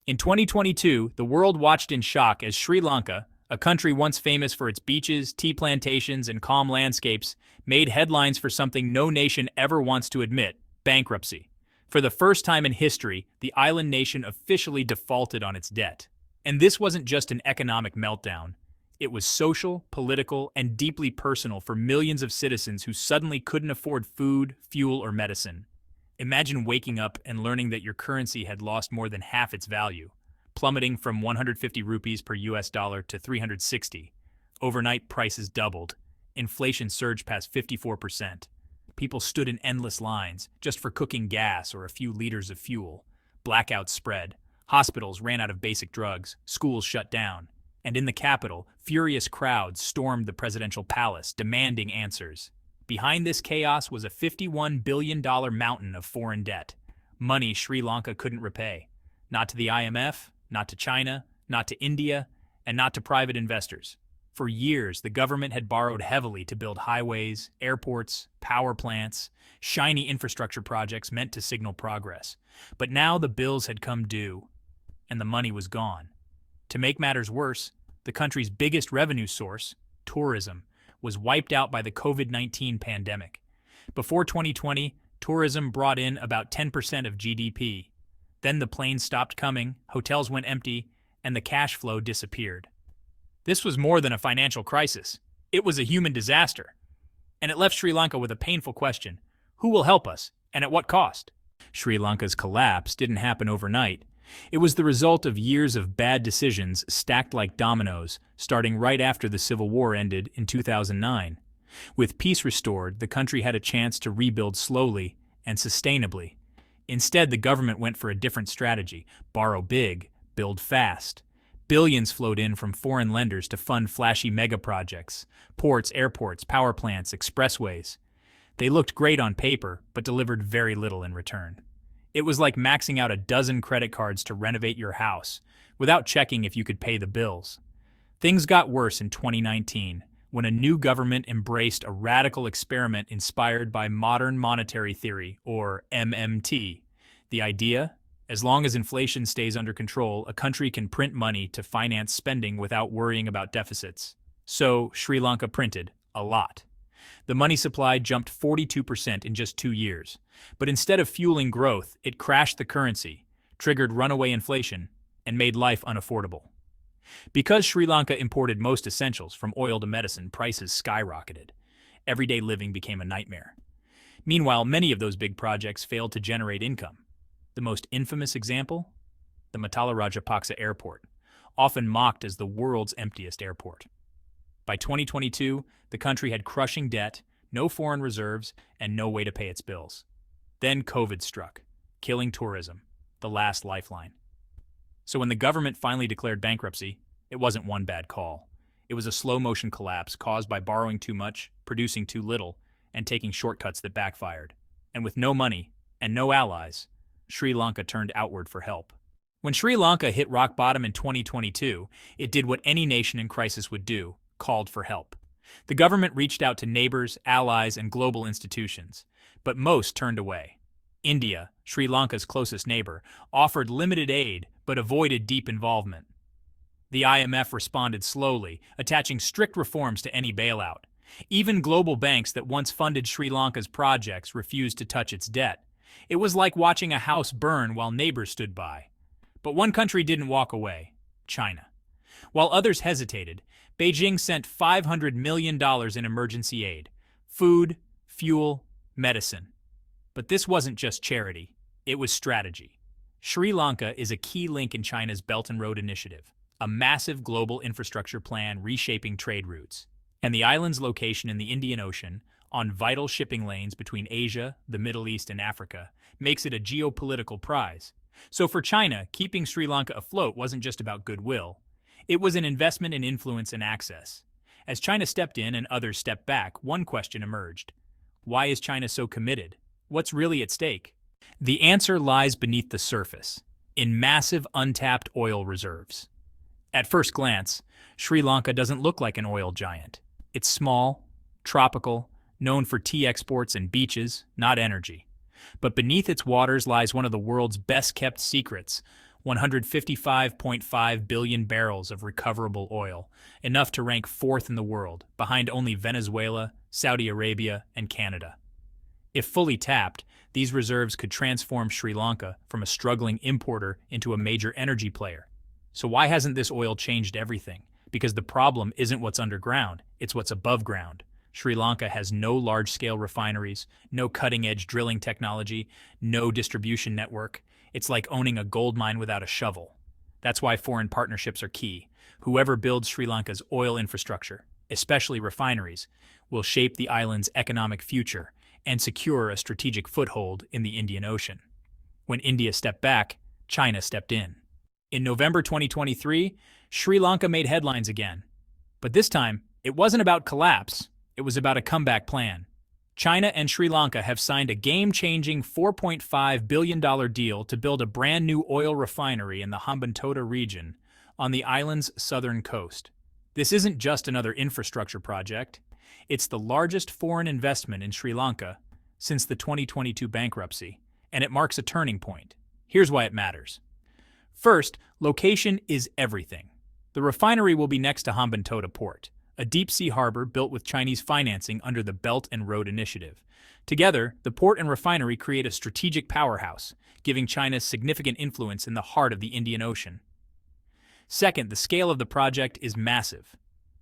In 2022, the world watched in shock as Sri Lanka, a country once famous for its beaches, tea plantations, and calm landscapes, made headlines for something no nation ever wants to admit: bankruptcy. For the first time in history, the island nation officially defaulted on its debt. And this wasn't just an economic meltdown. It was social, political, and deeply personal for millions of citizens who suddenly couldn't afford food, fuel, or medicine. Imagine waking up and learning that your currency had lost more than half its value, plummeting from 150 rupees per US dollar to 360. Overnight, prices doubled. Inflation surged past 54%. People stood in endless lines just for cooking gas or a few liters of fuel. Blackouts spread. Hospitals ran out of basic drugs. Schools shut down. And in the capital, furious crowds stormed the presidential palace, demanding answers. Behind this chaos was a $51 billion mountain of foreign debt, money Sri Lanka couldn't repay. Not to the IMF, not to China, not to India, and not to private investors. For years, the government had borrowed heavily to build highways, airports, power plants, shiny infrastructure projects meant to signal progress. But now the bills had come due, and the money was gone. To make matters worse, the country's biggest revenue source, tourism, was wiped out by the COVID-19 pandemic. Before 2020, tourism brought in about 10% of GDP. Then the planes stopped coming, hotels went empty, and the cash flow disappeared. This was more than a financial crisis. It was a human disaster. And it left Sri Lanka with a painful question: who will help us, and at what cost? Sri Lanka's collapse didn't happen overnight. It was the result of years of bad decisions stacked like dominoes, starting right after the Civil War ended in 2009. With peace restored, the country had a chance to rebuild slowly and sustainably. Instead, the government went for a different strategy: borrow big, build fast. Billions flowed in from foreign lenders to fund flashy mega-projects: ports, airports, power plants, expressways. They looked great on paper, but delivered very little in return. It was like maxing out a dozen credit cards to renovate your house, without checking if you could pay the bills. Things got worse in 2019, when a new government embraced a radical experiment inspired by modern monetary theory, or MMT. The idea: as long as inflation stays under control, a country can print money to finance spending without worrying about deficits. So, Sri Lanka printed a lot. The money supply jumped 42% in just 2 years. But instead of fueling growth, it crashed the currency, triggered runaway inflation, and made life unaffordable. Because Sri Lanka imported most essentials, from oil to medicine, prices skyrocketed. Everyday living became a nightmare. Meanwhile, many of those big projects failed to generate income. The most infamous example? The Matala Rajapaksa Airport, often mocked as the world's emptiest airport. By 2022, the country had crushing debt, no foreign reserves, and no way to pay its bills. Then COVID struck, killing tourism, the last lifeline. So when the government finally declared bankruptcy, it wasn't one bad call. It was a slow-motion collapse caused by borrowing too much, producing too little, and taking shortcuts that backfired. And with no money and no allies, Sri Lanka turned outward for help. When Sri Lanka hit rock bottom in 2022, it did what any nation in crisis would do: called for help. The government reached out to neighbors, allies, and global institutions, but most turned away. India, Sri Lanka's closest neighbor, offered limited aid but avoided deep involvement. The IMF responded slowly, attaching strict reforms to any bailout. Even global banks that once funded Sri Lanka's projects refused to touch its debt. It was like watching a house burn while neighbors stood by. But one country didn't walk away: China. While others hesitated, Beijing sent $500 million in emergency aid: food, fuel, medicine. But this wasn't just charity, it was strategy. Sri Lanka is a key link in China's Belt and Road Initiative, a massive global infrastructure plan reshaping trade routes. And the island's location in the Indian Ocean, on vital shipping lanes between Asia, the Middle East, and Africa, makes it a geopolitical prize. So for China, keeping Sri Lanka afloat wasn't just about goodwill. It was an investment in influence and access. As China stepped in and others stepped back, one question emerged: why is China so committed? What's really at stake? The answer lies beneath the surface, in massive untapped oil reserves. At first glance, Sri Lanka doesn't look like an oil giant. It's small, tropical, known for tea exports and beaches, not energy. But beneath its waters lies one of the world's best-kept secrets, 155.5 billion barrels of recoverable oil, enough to rank fourth in the world, behind only Venezuela, Saudi Arabia, and Canada. If fully tapped, these reserves could transform Sri Lanka from a struggling importer into a major energy player. So why hasn't this oil changed everything? Because the problem isn't what's underground, it's what's above ground. Sri Lanka has no large-scale refineries, no cutting-edge drilling technology, no distribution network. It's like owning a gold mine without a shovel. That's why foreign partnerships are key. Whoever builds Sri Lanka's oil infrastructure, especially refineries, will shape the island's economic future and secure a strategic foothold in the Indian Ocean. When India stepped back, China stepped in. In November 2023, Sri Lanka made headlines again. But this time, it wasn't about collapse, it was about a comeback plan. China and Sri Lanka have signed a game-changing $4.5 billion deal to build a brand new oil refinery in the Hambantota region on the island's southern coast. This isn't just another infrastructure project. It's the largest foreign investment in Sri Lanka since the 2022 bankruptcy, and it marks a turning point. Here's why it matters. First, location is everything. The refinery will be next to Hambantota Port, a deep-sea harbor built with Chinese financing under the Belt and Road Initiative. Together, the port and refinery create a strategic powerhouse, giving China significant influence in the heart of the Indian Ocean. Second, the scale of the project is massive.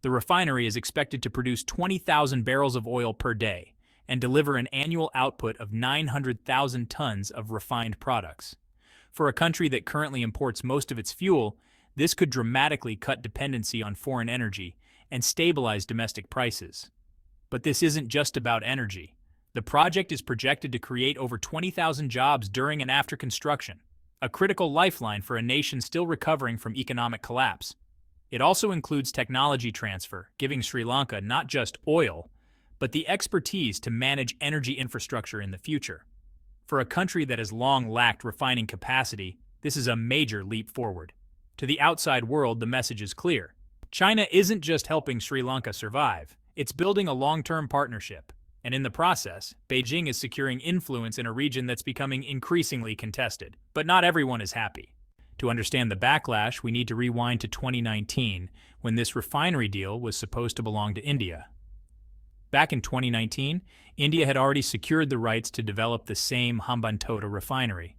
The refinery is expected to produce 20,000 barrels of oil per day and deliver an annual output of 900,000 tons of refined products. For a country that currently imports most of its fuel, this could dramatically cut dependency on foreign energy and stabilize domestic prices. But this isn't just about energy. The project is projected to create over 20,000 jobs during and after construction, a critical lifeline for a nation still recovering from economic collapse. It also includes technology transfer, giving Sri Lanka not just oil, but the expertise to manage energy infrastructure in the future. For a country that has long lacked refining capacity, this is a major leap forward. To the outside world, the message is clear. China isn't just helping Sri Lanka survive, it's building a long-term partnership. And in the process, Beijing is securing influence in a region that's becoming increasingly contested. But not everyone is happy. To understand the backlash, we need to rewind to 2019, when this refinery deal was supposed to belong to India. Back in 2019, India had already secured the rights to develop the same Hambantota refinery.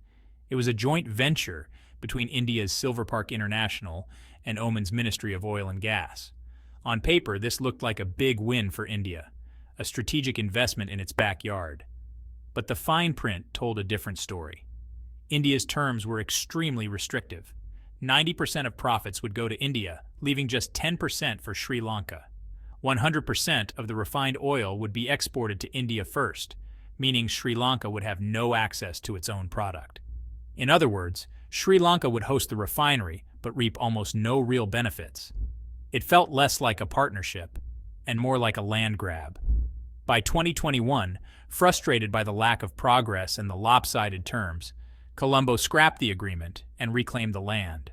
It was a joint venture between India's Silver Park International and Oman's Ministry of Oil and Gas. On paper, this looked like a big win for India, a strategic investment in its backyard. But the fine print told a different story. India's terms were extremely restrictive. 90% of profits would go to India, leaving just 10% for Sri Lanka. 100% of the refined oil would be exported to India first, meaning Sri Lanka would have no access to its own product. In other words, Sri Lanka would host the refinery, but reap almost no real benefits. It felt less like a partnership, and more like a land grab. By 2021, frustrated by the lack of progress and the lopsided terms, Colombo scrapped the agreement and reclaimed the land.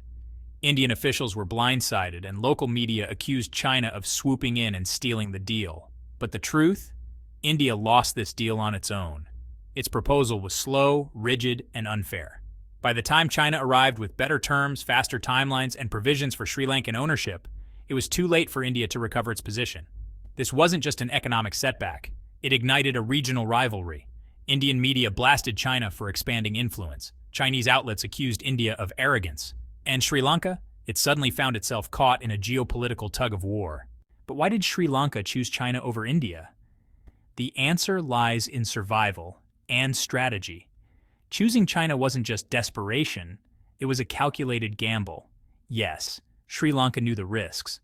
Indian officials were blindsided, and local media accused China of swooping in and stealing the deal. But the truth? India lost this deal on its own. Its proposal was slow, rigid, and unfair. By the time China arrived with better terms, faster timelines, and provisions for Sri Lankan ownership, it was too late for India to recover its position. This wasn't just an economic setback. It ignited a regional rivalry. Indian media blasted China for expanding influence. Chinese outlets accused India of arrogance. And Sri Lanka? It suddenly found itself caught in a geopolitical tug-of-war. But why did Sri Lanka choose China over India? The answer lies in survival and strategy. Choosing China wasn't just desperation, it was a calculated gamble. Yes, Sri Lanka knew the risks.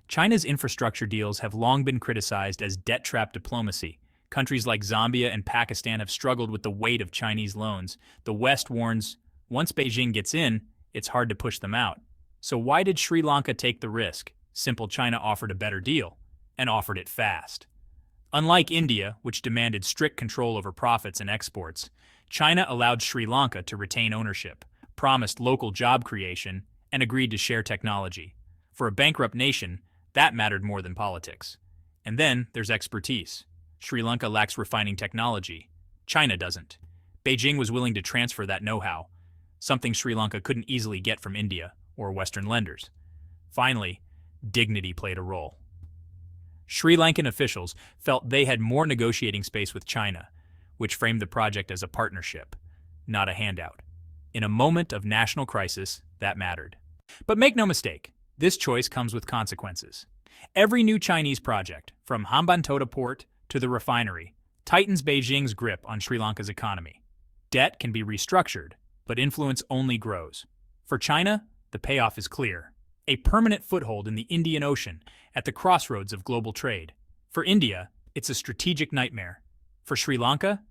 China's infrastructure deals have long been criticized as debt-trap diplomacy. Countries like Zambia and Pakistan have struggled with the weight of Chinese loans. The West warns, once Beijing gets in, it's hard to push them out. So why did Sri Lanka take the risk? Simple: China offered a better deal, and offered it fast. Unlike India, which demanded strict control over profits and exports, China allowed Sri Lanka to retain ownership, promised local job creation, and agreed to share technology. For a bankrupt nation, that mattered more than politics. And then there's expertise. Sri Lanka lacks refining technology. China doesn't. Beijing was willing to transfer that know-how. something Sri Lanka couldn't easily get from India or Western lenders. Finally, dignity played a role. Sri Lankan officials felt they had more negotiating space with China, which framed the project as a partnership, not a handout. In a moment of national crisis, that mattered. But make no mistake, this choice comes with consequences. Every new Chinese project, from Hambantota port to the refinery, tightens Beijing's grip on Sri Lanka's economy. Debt can be restructured, but influence only grows. For China, the payoff is clear: a permanent foothold in the Indian Ocean at the crossroads of global trade. For India, it's a strategic nightmare. For Sri Lanka,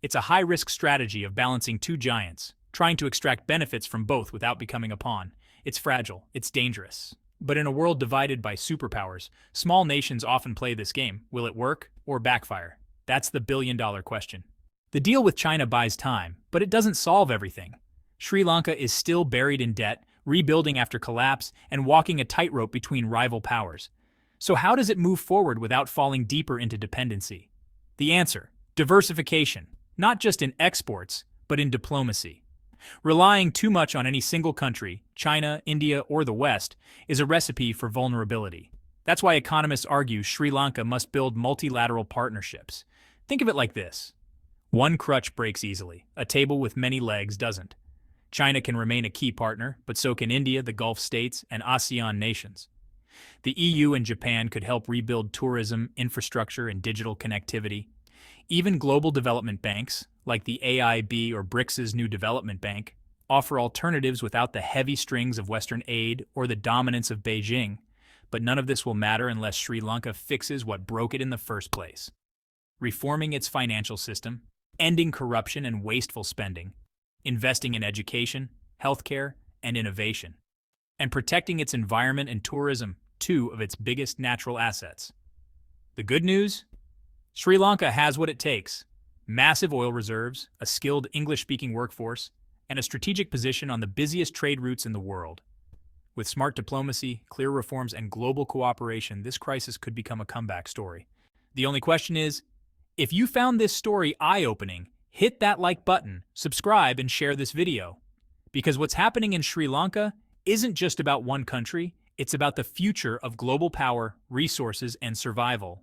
it's a high-risk strategy of balancing two giants, trying to extract benefits from both without becoming a pawn. It's fragile, it's dangerous. But in a world divided by superpowers, small nations often play this game. Will it work or backfire? That's the billion-dollar question. The deal with China buys time, but it doesn't solve everything. Sri Lanka is still buried in debt, rebuilding after collapse, and walking a tightrope between rival powers. So how does it move forward without falling deeper into dependency? The answer: diversification, not just in exports, but in diplomacy. Relying too much on any single country, China, India, or the West, is a recipe for vulnerability. That's why economists argue Sri Lanka must build multilateral partnerships. Think of it like this: one crutch breaks easily, a table with many legs doesn't. China can remain a key partner, but so can India, the Gulf states, and ASEAN nations. The EU and Japan could help rebuild tourism, infrastructure, and digital connectivity. Even global development banks, like the AIB or BRICS's new development bank, offer alternatives without the heavy strings of Western aid or the dominance of Beijing. But none of this will matter unless Sri Lanka fixes what broke it in the first place: reforming its financial system, ending corruption and wasteful spending, investing in education, healthcare, and innovation, and protecting its environment and tourism, two of its biggest natural assets. The good news? Sri Lanka has what it takes: massive oil reserves, a skilled English-speaking workforce, and a strategic position on the busiest trade routes in the world. With smart diplomacy, clear reforms, and global cooperation, this crisis could become a comeback story. The only question is, if you found this story eye-opening, hit that like button, subscribe, and share this video. Because what's happening in Sri Lanka isn't just about one country, it's about the future of global power, resources, and survival.